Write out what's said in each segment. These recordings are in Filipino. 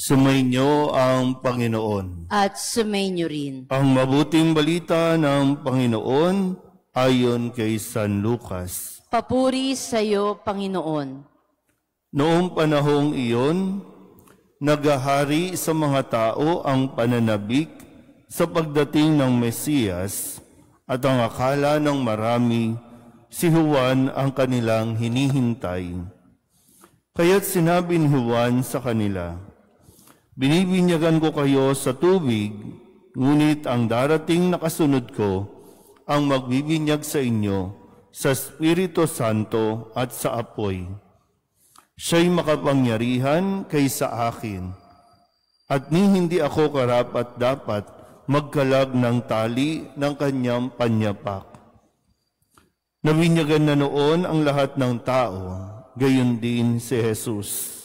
Sumainyo ang Panginoon. At sumainyo rin. Ang mabuting balita ng Panginoon ayon kay San Lucas. Papuri sa iyo, Panginoon. Noong panahong iyon, naghahari sa mga tao ang pananabik sa pagdating ng Mesiyas at ang akala ng marami si Juan ang kanilang hinihintay. Kaya't sinabi ni Juan sa kanila, "Binibinyagan ko kayo sa tubig, ngunit ang darating na kasunod ko ang magbibinyag sa inyo sa Espiritu Santo at sa apoy. Siya'y makapangyarihan kaysa akin, at hindi ako karapat-dapat magkalag ng tali ng kanyang panyapak." Nabinyagan na noon ang lahat ng tao, gayon din si Jesus.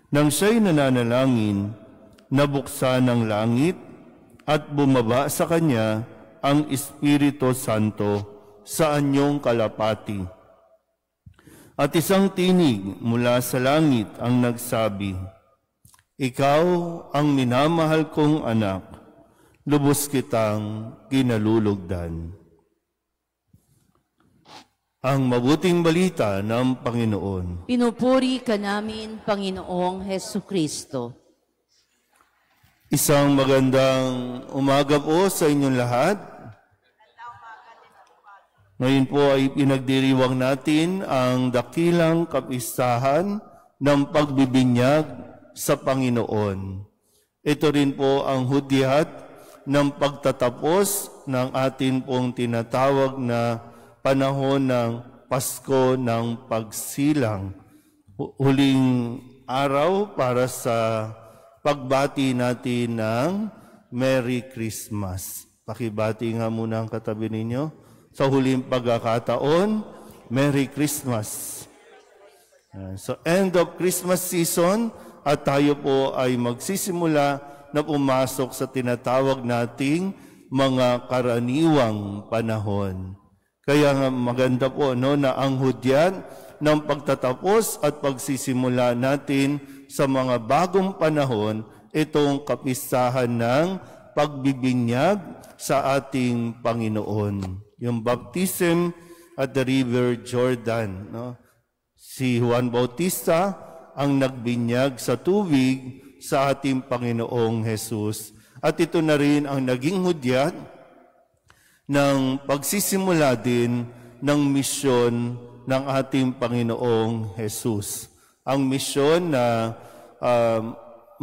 Nang siya'y nananalangin, nabuksan ng langit at bumaba sa kanya ang Espiritu Santo sa anyong kalapati. At isang tinig mula sa langit ang nagsabi, "Ikaw ang minamahal kong anak, lubos kitang kinalulugdan." Ang mabuting balita ng Panginoon. Pinupuri ka namin, Panginoong Hesukristo. Isang magandang umaga po sa inyong lahat. Ngayon po ay pinagdiriwang natin ang dakilang kapistahan ng pagbibinyag sa Panginoon. Ito rin po ang hudyat ng pagtatapos ng atin pong tinatawag na panahon ng Pasko ng Pagsilang. Huling araw para sa pagbati natin ng Merry Christmas. Pakibati nga muna ang katabi ninyo. Sa huling pagkakataon, Merry Christmas. So end of Christmas season at tayo po ay magsisimula na pumasok sa tinatawag nating mga karaniwang panahon. Kaya nga maganda po na ang hudyat ng pagtatapos at pagsisimula natin sa mga bagong panahon, itong kapistahan ng pagbibinyag sa ating Panginoon. Yung baptism at the River Jordan. Si Juan Bautista ang nagbinyag sa tubig sa ating Panginoong Jesus. At ito na rin ang naging hudyat ng pagsisimula din ng misyon ng ating Panginoong Jesus. Ang misyon na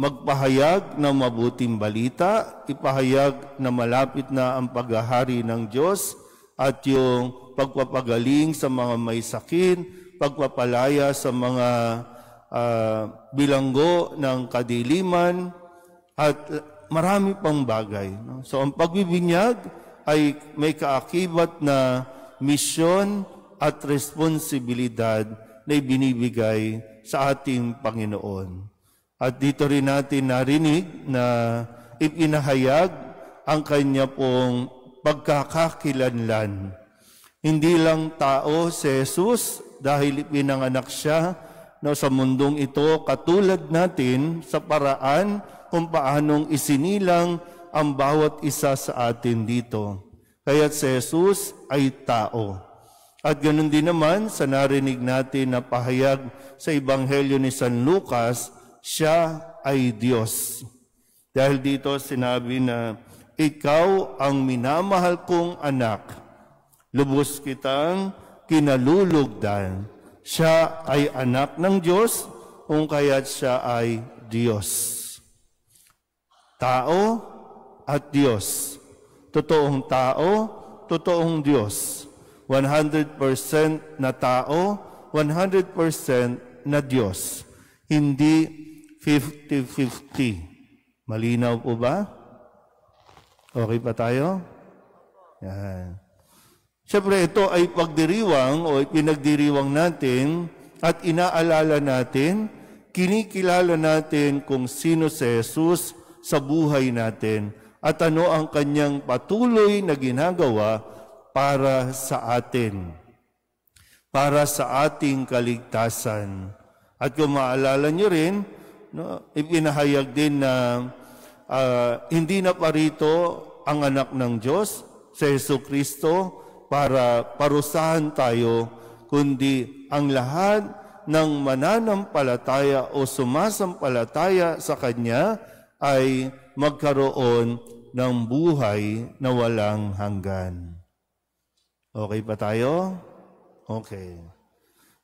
magpahayag ng mabuting balita, ipahayag na malapit na ang paghahari ng Diyos at yung pagpapagaling sa mga may sakit, pagpapalaya sa mga bilanggo ng kadiliman, at marami pang bagay. So ang pagbibinyag ay may kaakibat na misyon at responsibilidad na ibinibigay sa ating Panginoon. At dito rin natin narinig na ipinahayag ang kanya pong pagkakakilanlan. Hindi lang tao si Jesus dahil ipinanganak siya sa mundong ito katulad natin sa paraan kung paanong isinilang ang bawat isa sa atin dito. Kaya't si Jesus ay tao. At ganoon din naman sa narinig natin na pahayag sa Ebanghelyo ni San Lucas, siya ay Diyos. Dahil dito sinabi na, "Ikaw ang minamahal kong anak, lubos kitang kinalulugdan." Siya ay anak ng Diyos, kung kaya't siya ay Diyos. Tao at Diyos. Totoong tao, totoong Diyos. 100% na tao, 100% na Diyos. Hindi 50-50. Malinaw po ba? Okay pa tayo? Yan. Siyempre, ito ay pagdiriwang o pinagdiriwang natin at inaalala natin, kinikilala natin kung sino si Jesus sa buhay natin at ano ang kanyang patuloy na ginagawa para sa atin, para sa ating kaligtasan. At kung maalala nyo rin, no, ipinahayag din na hindi na parito ang anak ng Diyos, si Jesucristo, para parusahan tayo, kundi ang lahat ng mananampalataya o sumasampalataya sa Kanya ay magkaroon ng buhay na walang hanggan. Okay pa tayo? Okay.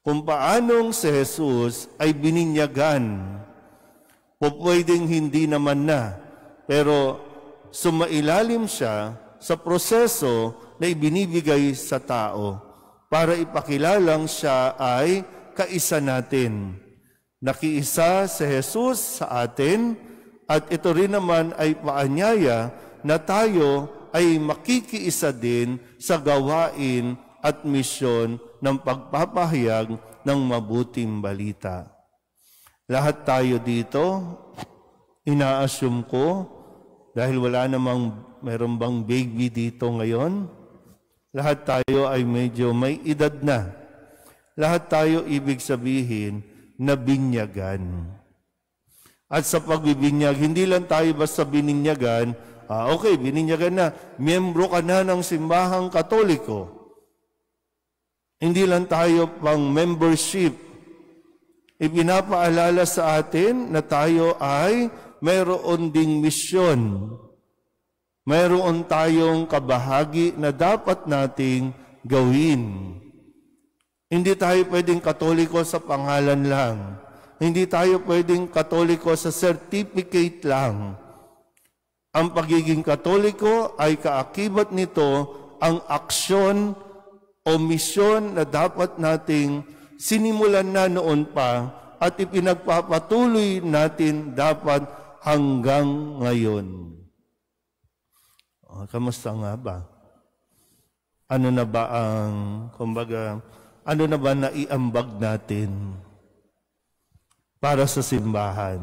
Kung paanong si Jesus ay bininyagan, pwedeng hindi naman na, pero sumailalim siya sa proseso na ibinibigay sa tao para ipakilalang siya ay kaisa natin. Nakiisa si Jesus sa atin at ito rin naman ay paanyaya na tayo ay makikiisa din sa gawain at misyon ng pagpapahayag ng mabuting balita. Lahat tayo dito, ina-assume ko, dahil wala namang meron bang baby dito ngayon, lahat tayo ay medyo may edad na. Lahat tayo ibig sabihin na binyagan. At sa pagbibinyag, hindi lang tayo basta bininyagan, okay, bininyagan na, miyembro ka na ng simbahang Katoliko. Hindi lang tayo pang membership. Ipinapaalala sa atin na tayo ay mayroon ding misyon. Mayroon tayong kabahagi na dapat nating gawin. Hindi tayo pwedeng Katoliko sa pangalan lang. Hindi tayo pwedeng Katoliko sa certificate lang. Ang pagiging Katoliko ay kaakibat nito ang aksyon o misyon na dapat nating sinimulan na noon pa at ipinagpapatuloy natin dapat hanggang ngayon. Kamusta nga ba? Ano na ba ang, kumbaga, ano na ba naiambag natin para sa simbahan?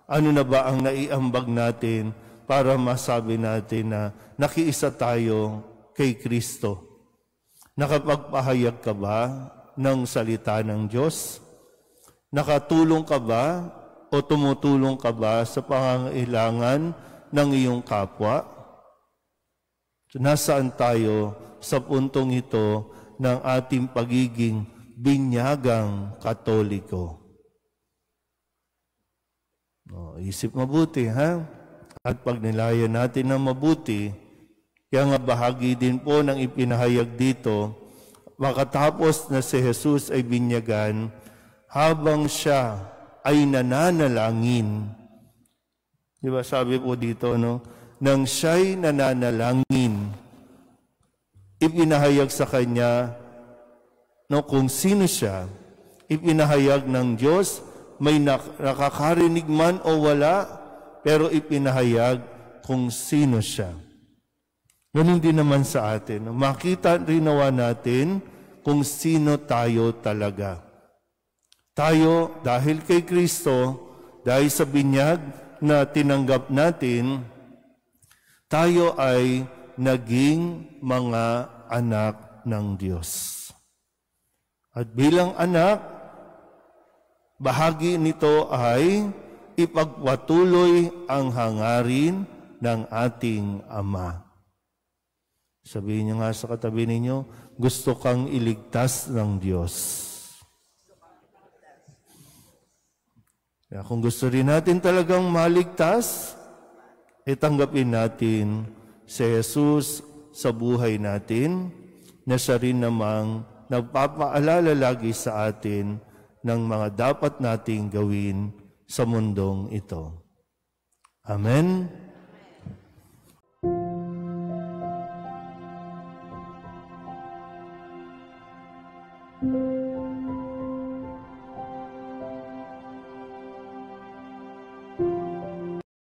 Ano na ba ang naiambag natin para masabi natin na nakiisa tayo kay Kristo? Nakapagpahayag ka ba ng salita ng Diyos? Nakatulong ka ba o tumutulong ka ba sa pangangailangan ng iyong kapwa? Nasaan tayo sa puntong ito ng ating pagiging binyagang Katoliko? Isip mabuti, ha? At pag nilayan natin ng mabuti, kaya nga bahagi din po ng ipinahayag dito, makatapos na si Jesus ay binyagan, habang siya ay nananalangin. Di ba sabi po dito, no? Nang siya'y nananalangin, ipinahayag sa kanya, no, kung sino siya, ipinahayag ng Diyos, may nakakarinig man o wala, pero ipinahayag kung sino siya. Ganun din naman sa atin. Makita rin nawa natin kung sino tayo talaga. Tayo, dahil kay Kristo, dahil sa binyag na tinanggap natin, tayo ay naging mga anak ng Diyos. At bilang anak, bahagi nito ay ipagpatuloy ang hangarin ng ating Ama. Sabihin niyo nga sa katabi ninyo, gusto kang iligtas ng Diyos. Kaya kung gusto rin natin talagang maligtas, itanggapin natin si Jesus sa buhay natin, na siya rin namang nagpapaalala lagi sa atin ng mga dapat nating gawin sa mundong ito. Amen.